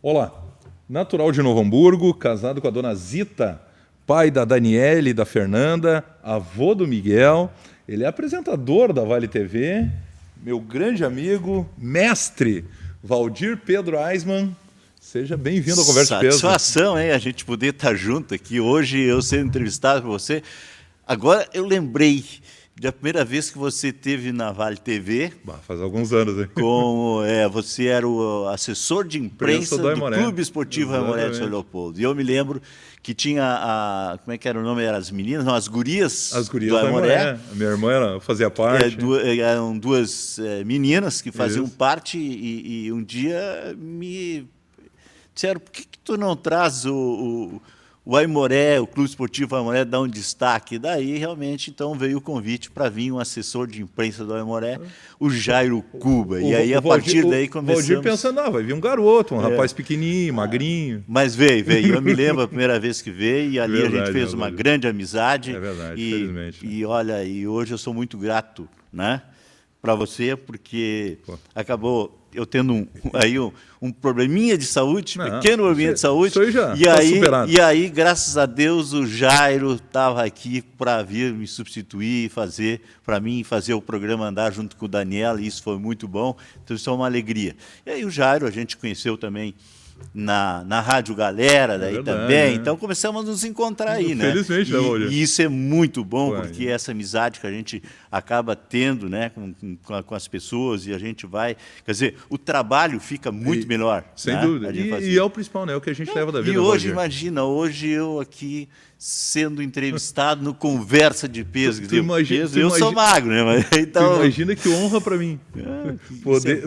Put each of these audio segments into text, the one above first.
Olá, natural de Novo Hamburgo, casado com a dona Zita, pai da Daniele e da Fernanda, avô do Miguel. Ele é apresentador da Vale TV, meu grande amigo, mestre Valdir Pedro Aisman. Seja bem-vindo ao Conversa de Peso. Satisfação, hein? A gente poder estar junto aqui. Hoje eu sendo entrevistado por você. Agora eu lembrei da primeira vez que você esteve na Vale TV. Faz alguns anos, hein? Você era o assessor de imprensa do Clube Esportivo Aimoré de São Leopoldo. E eu me lembro que tinha como é que era o nome? Eram as meninas? Não, as gurias. As gurias do Aimoré. Minha irmã fazia parte. Eram duas meninas que faziam parte e um dia me disseram, por que tu não traz o Aimoré, o Clube Esportivo Aimoré, dá um destaque? Daí, realmente, então, veio o convite para vir um assessor de imprensa do Aimoré, o Jairo Cuba. E aí, a partir daí, começamos... O Valdir pensando, vai vir um garoto, um rapaz pequenininho, magrinho. Mas veio. Eu me lembro a primeira vez que veio, e ali a gente fez uma grande amizade. É verdade, felizmente. E olha, e hoje eu sou muito grato, né, para você, porque acabou... eu tendo um probleminha de saúde, pequeno probleminha de saúde, isso aí já tá superado. E aí, graças a Deus, o Jairo estava aqui para vir me substituir, fazer o programa andar junto com o Daniel, e isso foi muito bom, então isso é uma alegria. E aí o Jairo a gente conheceu também na Rádio Galera, daí também, então começamos a nos encontrar aí, né? Felizmente, e isso é muito bom, porque essa amizade que a gente acaba tendo, né, com as pessoas, e a gente vai, quer dizer, o trabalho fica muito melhor. Sem dúvida, e é o principal, né, o que a gente leva da vida. E hoje, imagina, hoje eu aqui sendo entrevistado no Conversa de Peso. Eu sou magro, né? Mas, então... imagina que honra para mim poder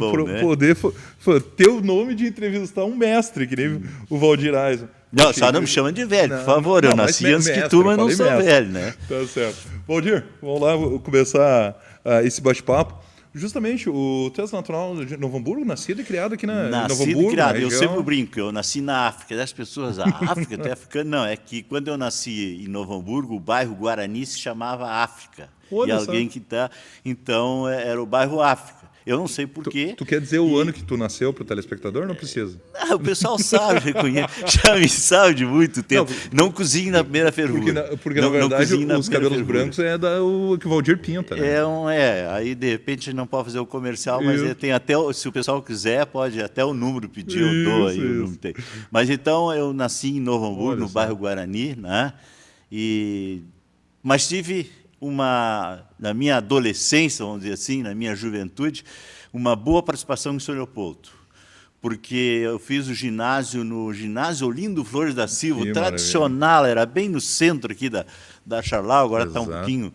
ter o nome de entrevistar um mestre, que nem o Valdir Aisman. Não, só não me chama de velho, por favor. Eu nasci antes que tu, mas não sou velho, né? Tá certo. Valdir, vamos lá começar esse bate-papo. Justamente, tu és natural de Novo Hamburgo, nascido e criado aqui na Novo Hamburgo. Nascido e criado, eu sempre brinco, eu nasci na África. Das pessoas, a África, tu é africano? Não, é que quando eu nasci em Novo Hamburgo, o bairro Guarani se chamava África. Olha, e alguém que está... Então, era o bairro África. Eu não sei porquê. Tu quer dizer o ano que tu nasceu para o telespectador? Não precisa. O pessoal sabe, reconhece. Já me sabe de muito tempo. Não cozinhe na primeira fervura. Porque na verdade, os cabelos brancos é o que o Valdir pinta. Né? Aí, de repente, não pode fazer o comercial, mas tem até, se o pessoal quiser, pode até o número pedir, eu dou aí. Não tem. Mas então, eu nasci em Novo Hamburgo, no bairro Guarani, né? Mas tive na minha adolescência, vamos dizer assim, na minha juventude, uma boa participação em São Leopoldo, porque eu fiz o ginásio no Ginásio Olindo Flores da Silva, o tradicional, era bem no centro aqui da Charlau, agora está um pouquinho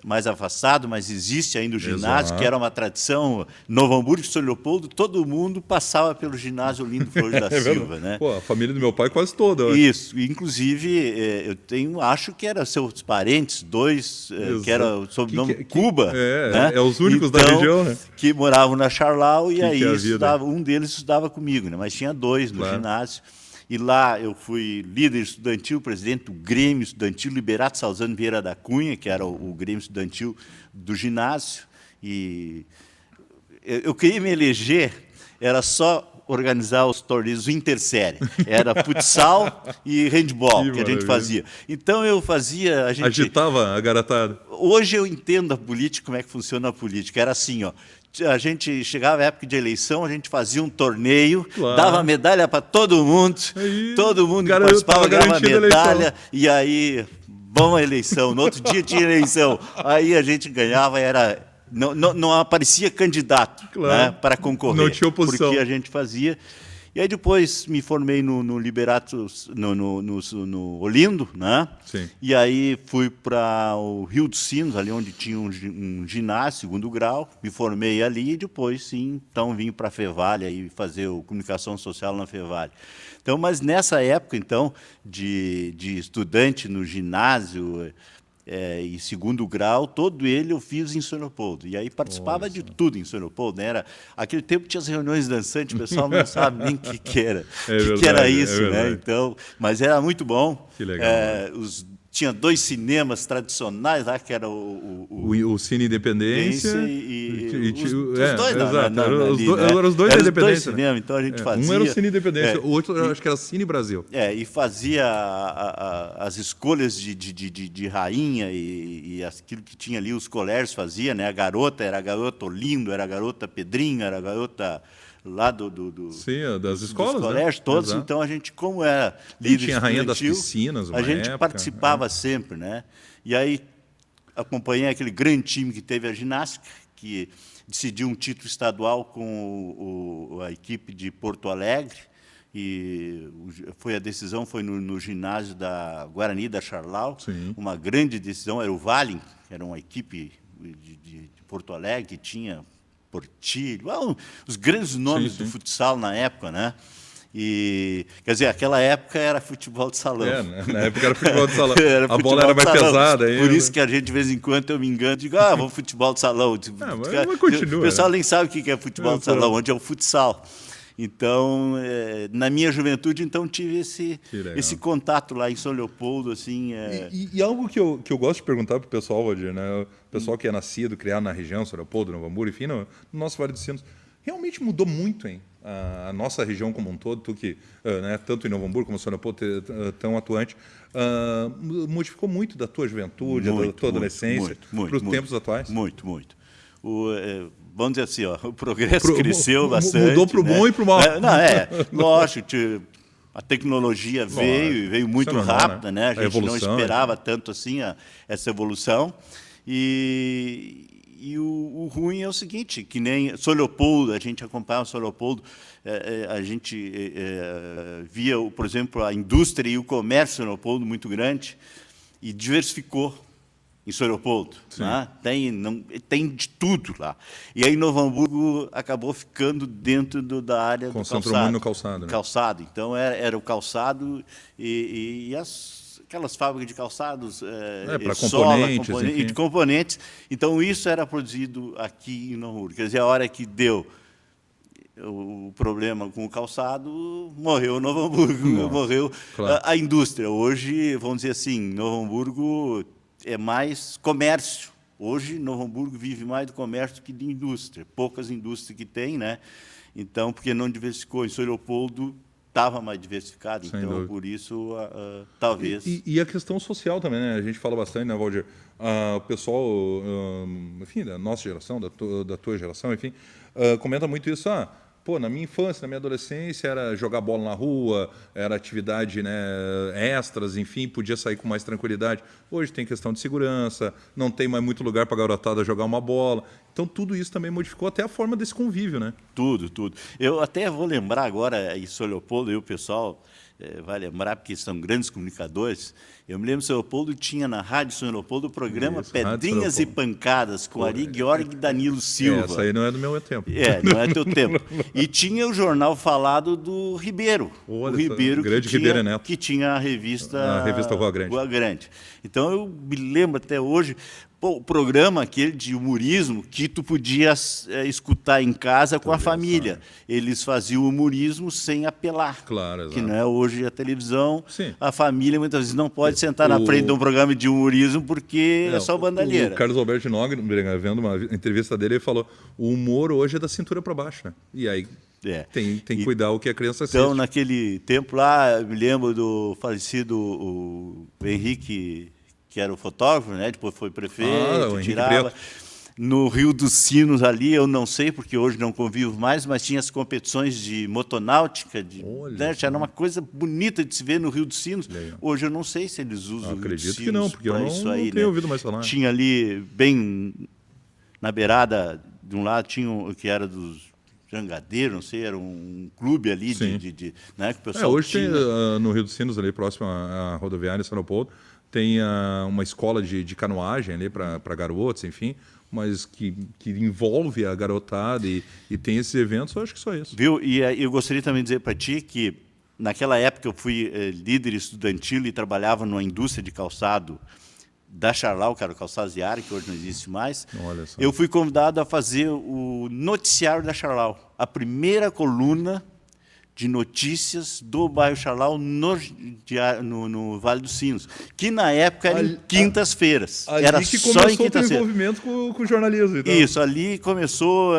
mais afastado, mas existe ainda o ginásio, que era uma tradição. Novo Hamburgo e São Leopoldo, todo mundo passava pelo Ginásio Olindo Flores da Silva. Né? Pô, a família do meu pai quase toda. Isso, inclusive, acho que eram seus parentes, dois, que era o sobrenome Cuba. Né? Os únicos da região, né? Que moravam na Charlau, e aí um deles estudava comigo, né? Mas tinha dois no ginásio. E lá eu fui líder estudantil, presidente do Grêmio Estudantil Liberato Salzano Vieira da Cunha, que era o Grêmio Estudantil do ginásio. E eu queria me eleger, era só organizar os torneios intersérie. Era futsal e handball que a gente fazia. Então eu fazia... Agitava a garotada. Hoje eu entendo a política, como é que funciona a política. Era assim, a gente chegava à época de eleição, a gente fazia um torneio, dava medalha para todo mundo que participava ganhava medalha, e aí, bom a eleição, no outro dia tinha eleição, aí a gente ganhava, não aparecia candidato, né, para concorrer, não tinha oposição. Porque a gente fazia. E aí depois me formei no Liberato, no Olindo, né? Sim. E aí fui para o Rio dos Sinos, ali onde tinha um ginásio, segundo grau, me formei ali e depois, sim, então vim para a Fevale aí fazer comunicação social na Fevale. Então, mas nessa época, então, de estudante no ginásio, e segundo grau, todo ele eu fiz em São Leopoldo. E aí participava de tudo em São Leopoldo. Né? Aquele tempo tinha as reuniões dançantes, o pessoal não sabe nem o que era. Que era isso, né? Então, mas era muito bom. Que legal. tinha 2 cinemas tradicionais lá, que era o Cine Independência e os dois, eram os dois da Independência. Cinemas, então a gente fazia... Um era o Cine Independência, o outro eu acho que era Cine Brasil. E fazia as escolhas de rainha e aquilo que tinha ali, os colégios fazia, né? A garota era a garota Olindo, era a garota Pedrinho, era a garota... lá Sim, das escolas, dos colégios, né? todos. Exato. Então, a gente, como era líder tinha a Rainha das estudantil, Piscinas, a gente época, participava sempre, né? E aí, acompanhei aquele grande time que teve a ginástica, que decidiu um título estadual com a equipe de Porto Alegre, e a decisão foi no ginásio da Guarani da Charlau. Sim. Uma grande decisão, era o Valim, que era uma equipe de Porto Alegre, que tinha Portilho, os grandes nomes do futsal na época, né? E, quer dizer, aquela época era futebol de salão. Na época era futebol de salão. A bola era mais pesada. Por isso que a gente, de vez em quando, eu me engano, digo, vamos futebol de salão. Mas continua. O pessoal nem sabe o que é futebol de salão, onde é o futsal. Então, na minha juventude, então, tive esse contato lá em São Leopoldo, assim... E algo que eu gosto de perguntar para o pessoal, Valdir, né? O pessoal que é nascido, criado na região, São Leopoldo, Novo Hamburgo, enfim, no nosso Vale dos Sinos, realmente mudou muito, hein? A nossa região como um todo, tu que, né, tanto em Novo Hamburgo como em São Leopoldo, tão atuante, modificou muito da tua juventude, da tua adolescência, para os tempos atuais? Muito. Vamos dizer assim, o progresso cresceu bastante. Mudou para o bom e para o mal. Lógico, a tecnologia veio muito normal, rápida, né? A gente não esperava tanto assim essa evolução. E o ruim é o seguinte, que nem São Leopoldo, a gente acompanhava São Leopoldo, a gente via, por exemplo, a indústria e o comércio de São Leopoldo muito grande e diversificou em São Leopoldo. Né? Tem de tudo lá. E aí Novo Hamburgo acabou ficando dentro da área do calçado. Concentrou muito no calçado. Né? Calçado. Então, era o calçado e aquelas fábricas de calçados, para componentes, e de componentes. Então, isso era produzido aqui em Novo Hamburgo. Quer dizer, a hora que deu o problema com o calçado, morreu Novo Hamburgo, morreu a indústria. Hoje, vamos dizer assim, Novo Hamburgo é mais comércio. Hoje, Novo Hamburgo vive mais do comércio que de indústria. Poucas indústrias que tem, né? Então, porque não diversificou. Em São Leopoldo estava mais diversificado, sem então, dúvida. Por isso, talvez... E a questão social também, né? A gente fala bastante, né, Valdir? O pessoal, enfim, da nossa geração, da tua geração, enfim, comenta muito isso. Na minha infância, na minha adolescência, era jogar bola na rua, era atividade, né, extras, enfim, podia sair com mais tranquilidade. Hoje tem questão de segurança, não tem mais muito lugar para a garotada jogar uma bola. Então, tudo isso também modificou até a forma desse convívio, né? Tudo. Eu até vou lembrar agora, em São Leopoldo, e o pessoal vai lembrar, porque são grandes comunicadores. Eu me lembro que São Leopoldo tinha na Rádio São Leopoldo o programa Pedrinhas e Pancadas, com Ari Georg e Danilo Silva. Essa aí não é do meu tempo. Não é teu tempo. E tinha o jornal falado do Ribeiro. Olha, o Ribeiro, Ribeiro Neto. Que tinha a revista Rua Grande. Então, eu me lembro até hoje, o programa aquele de humorismo que tu podias escutar em casa com a família. Eles faziam humorismo sem apelar. Claro, exato. Que não é hoje a televisão. Sim. A família muitas vezes não pode sentar na frente de um programa de humorismo porque é só bandalheira. O Carlos Alberto Nóbrega, vendo uma entrevista dele, ele falou: o humor hoje é da cintura para baixo, né? E aí tem que cuidar o que a criança assiste. Então, naquele tempo lá, eu me lembro do falecido o Henrique, que era o fotógrafo, né? Depois foi prefeito, tirava. No Rio dos Sinos ali, eu não sei, porque hoje não convivo mais, mas tinha as competições de motonáutica, era uma coisa bonita de se ver no Rio dos Sinos. Legal. Hoje eu não sei se eles usam o Rio dos Sinos. Acredito que não, porque eu não tenho ouvido mais falar. Tinha ali, bem na beirada, de um lado tinha que era dos Jangadeiro, não sei, era um clube ali né, que o pessoal hoje tinha. Tem no Rio dos Sinos, ali próximo à rodoviária São Leopoldo, tem uma escola de canoagem ali para garotos, enfim, mas que envolve a garotada e tem esses eventos, eu acho que só isso. Viu? E eu gostaria também de dizer para ti que, naquela época, eu fui líder estudantil e trabalhava numa indústria de calçado da Charlau, que era o Calçado Ziara, que hoje não existe mais. Olha só. Eu fui convidado a fazer o noticiário da Charlau, a primeira coluna de notícias do bairro Charlau no Vale dos Sinos, que na época era em quintas-feiras. Era que só em quintas-feiras. Envolvimento com o jornalismo. Então. Isso, ali começou,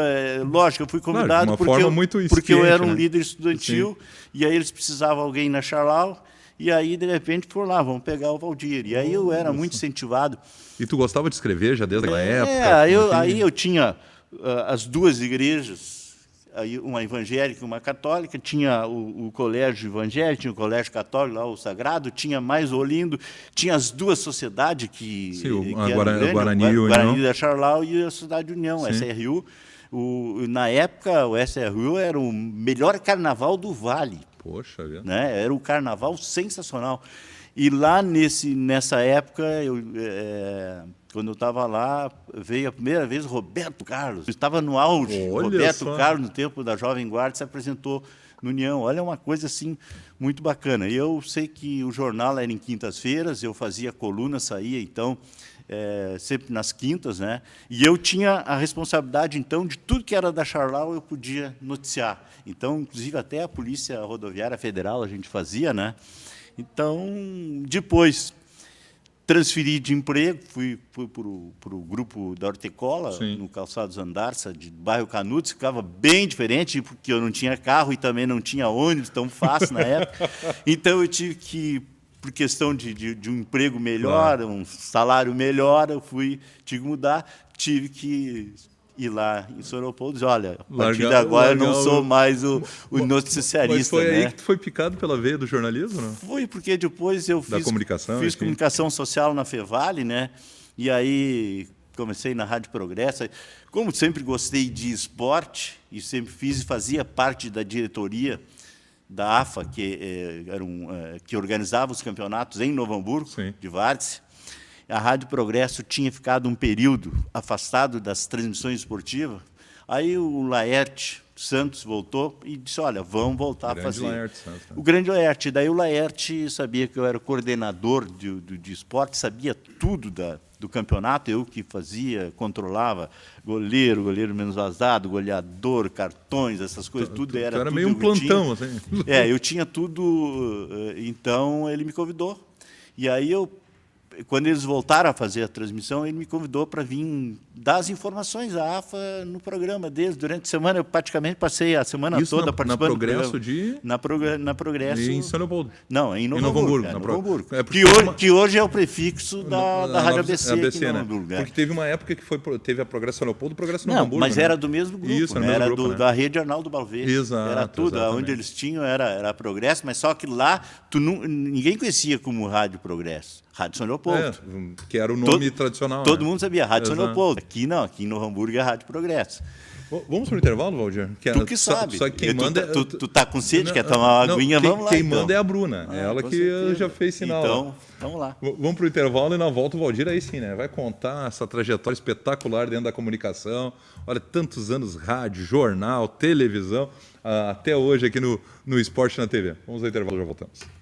lógico, eu fui convidado porque eu era um líder estudantil, e aí eles precisavam de alguém na Charlau, e aí, de repente, foram lá, vamos pegar o Valdir. E aí eu era muito incentivado. E tu gostava de escrever já desde aquela época? Aí eu tinha as duas igrejas, uma evangélica e uma católica, tinha o colégio evangélico, tinha o colégio católico, lá o Sagrado, tinha mais o Olindo, tinha as duas sociedades Guarani da Charlau e a Sociedade União, o SRU. Na época, o SRU era o melhor carnaval do Vale. Poxa vida. Né? Era um carnaval sensacional. E lá nessa época, quando eu estava lá, veio a primeira vez o Roberto Carlos. Estava no auge. Roberto Carlos, no tempo da Jovem Guarda, se apresentou no União. Olha, uma coisa assim muito bacana. E eu sei que o jornal era em quintas-feiras, eu fazia coluna, saía, então, sempre nas quintas, né? E eu tinha a responsabilidade, então, de tudo que era da Charlau eu podia noticiar. Então, inclusive, até a Polícia Rodoviária Federal a gente fazia, né? Então, depois, transferi de emprego, fui para o grupo da Hortecola, no Calçados Andarça, de bairro Canudos, ficava bem diferente, porque eu não tinha carro e também não tinha ônibus tão fácil na época. Então, eu tive que, por questão de um emprego melhor, um salário melhor, eu tive que mudar, tive que ir lá em Soropol e dizer, olha, a partir de agora eu não sou mais o noticiarista. Mas foi aí que tu foi picado pela veia do jornalismo, não? Foi, porque depois eu fiz comunicação social na Fevale, né? E aí comecei na Rádio Progresso. Como sempre gostei de esporte, e sempre fiz e fazia parte da diretoria da AFA, que organizava os campeonatos em Novo Hamburgo, de várzea. A Rádio Progresso tinha ficado um período afastado das transmissões esportivas. Aí o Laerte Santos voltou e disse, olha, vamos voltar a fazer. O grande Laerte. Daí o Laerte sabia que eu era coordenador de esporte, sabia tudo do campeonato, eu que fazia, controlava goleiro menos vazado, goleador, cartões, essas coisas, tudo era. Era meio um plantão, assim. Eu tinha tudo. Então ele me convidou. E aí quando eles voltaram a fazer a transmissão, ele me convidou para vir dar as informações da AFA no programa deles. Durante a semana, eu praticamente passei a semana toda participando. Na Progresso na Progresso. E em São Leopoldo. Não, em Novo Hamburgo. Novo Hamburgo. Que hoje é o prefixo da Rádio ABC, aqui em Novo Hamburgo. Porque teve uma época que teve a Progresso São Leopoldo e o Progresso Novo Hamburgo. Mas era do mesmo grupo. Isso, era da rede Arnaldo Balvê. Exato. Era tudo. Onde eles tinham era a Progresso, mas só que lá ninguém conhecia como Rádio Progresso. Rádio São Leopoldo. Que era o nome tradicional. Todo mundo sabia, Rádio São Leopoldo. Aqui não, aqui em Novo Hamburgo é Rádio Progresso. Vamos para o intervalo, Valdir? Tu que sabe. Só que quem manda tu tá com sede, quer tomar uma aguinha, vamos lá. Quem manda é a Bruna. Ela que já fez sinal. Então, vamos lá. Vamos para o intervalo e na volta o Valdir aí sim, né? Vai contar essa trajetória espetacular dentro da comunicação. Olha, tantos anos rádio, jornal, televisão, até hoje aqui no Esporte na TV. Vamos ao intervalo, já voltamos.